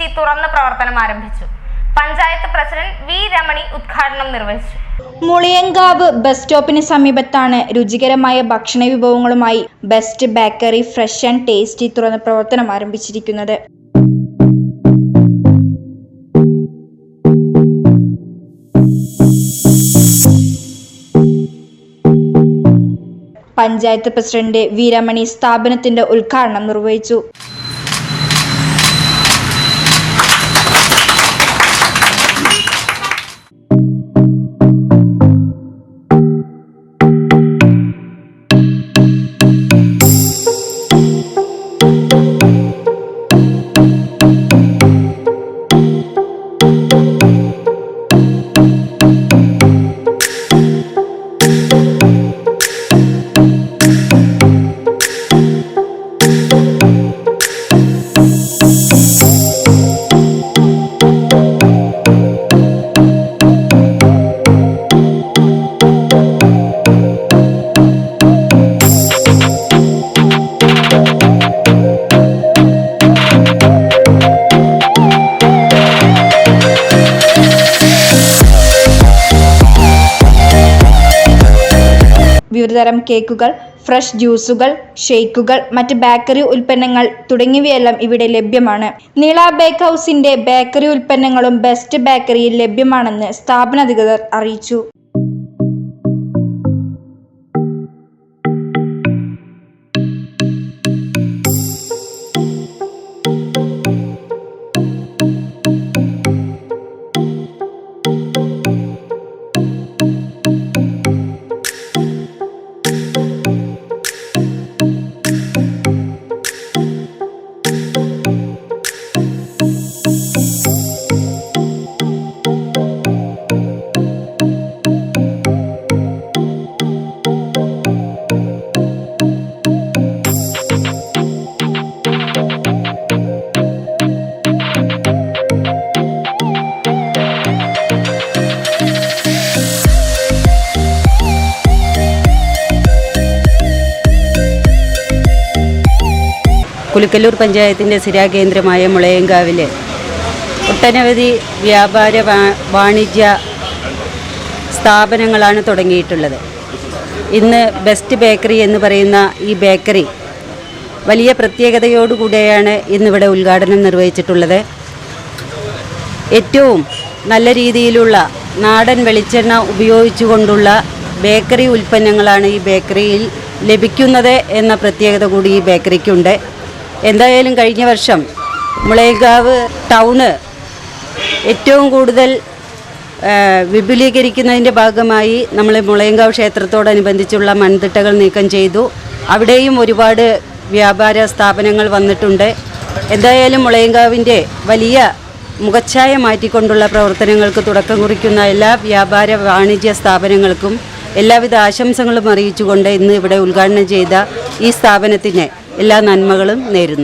Tasty തുറന്ന പ്രവർത്തനം ആരംഭിച്ചു. പഞ്ചായത്ത് പ്രസിഡന്റ് വി രമണി ഉദ്ഘാടനം നിർവഹിച്ചു. മുളിയങ്കാവ് ബസ് സ്റ്റോപ്പിന് സമീപത്താണ് രുചികരമായ ഭക്ഷണ വിഭവങ്ങളുമായി best bakery fresh and tasty തുറന്ന പ്രവർത്തനം ആരംഭിച്ചിരിക്കുന്നത്. പഞ്ചായത്ത് പ്രസിഡന്റ് വി രമണി സ്ഥാപനത്തിന്റെ ഉദ്ഘാടനം നിർവഹിച്ചു. വിവിധതരം കേക്കുകൾ, ഫ്രഷ് ജ്യൂസുകൾ, ഷേക്കുകൾ, മറ്റ് ബേക്കറി ഉൽപ്പന്നങ്ങൾ തുടങ്ങിയവയെല്ലാം ഇവിടെ ലഭ്യമാണ്. നീള ബേക്ക് ഹൗസിന്റെ ബേക്കറി ഉൽപ്പന്നങ്ങളും ബെസ്റ്റ് ബേക്കറിയിൽ ലഭ്യമാണെന്ന് സ്ഥാപന അധികൃതർ അറിയിച്ചു. കുലുക്കല്ലൂർ പഞ്ചായത്തിൻ്റെ സ്ഥിരാകേന്ദ്രമായ മുളയങ്കാവിൽ ഒട്ടനവധി വ്യാപാര വാണിജ്യ സ്ഥാപനങ്ങളാണ് തുടങ്ങിയിട്ടുള്ളത്. ഇന്ന് ബെസ്റ്റ് ബേക്കറി എന്ന് പറയുന്ന ഈ ബേക്കറി വലിയ പ്രത്യേകതയോടുകൂടിയാണ് ഇന്നിവിടെ ഉദ്ഘാടനം നിർവഹിച്ചിട്ടുള്ളത്. ഏറ്റവും നല്ല രീതിയിലുള്ള നാടൻ വെളിച്ചെണ്ണ ഉപയോഗിച്ചുകൊണ്ടുള്ള ബേക്കറി ഉൽപ്പന്നങ്ങളാണ് ഈ ബേക്കറിയിൽ ലഭിക്കുന്നത് എന്ന പ്രത്യേകത കൂടി ഈ ബേക്കറിക്കുണ്ട്. എന്തായാലും കഴിഞ്ഞ വർഷം മുളയങ്കാവ് ടൗണ് ഏറ്റവും കൂടുതൽ വിപുലീകരിക്കുന്നതിൻ്റെ ഭാഗമായി നമ്മൾ മുളയങ്കാവ് ക്ഷേത്രത്തോടനുബന്ധിച്ചുള്ള മൺതിട്ടകൾ നീക്കം ചെയ്തു. അവിടെയും ഒരുപാട് വ്യാപാര സ്ഥാപനങ്ങൾ വന്നിട്ടുണ്ട്. എന്തായാലും മുളയങ്കാവിൻ്റെ വലിയ മുഖച്ഛായ മാറ്റിക്കൊണ്ടുള്ള പ്രവർത്തനങ്ങൾക്ക് തുടക്കം കുറിക്കുന്ന എല്ലാ വ്യാപാര വാണിജ്യ സ്ഥാപനങ്ങൾക്കും എല്ലാവിധ ആശംസകളും അറിയിച്ചുകൊണ്ട് ഇന്ന് ഇവിടെ ഉദ്ഘാടനം ചെയ്ത ഈ സ്ഥാപനത്തിന് എല്ലാ നന്മകളും നേരുന്നു.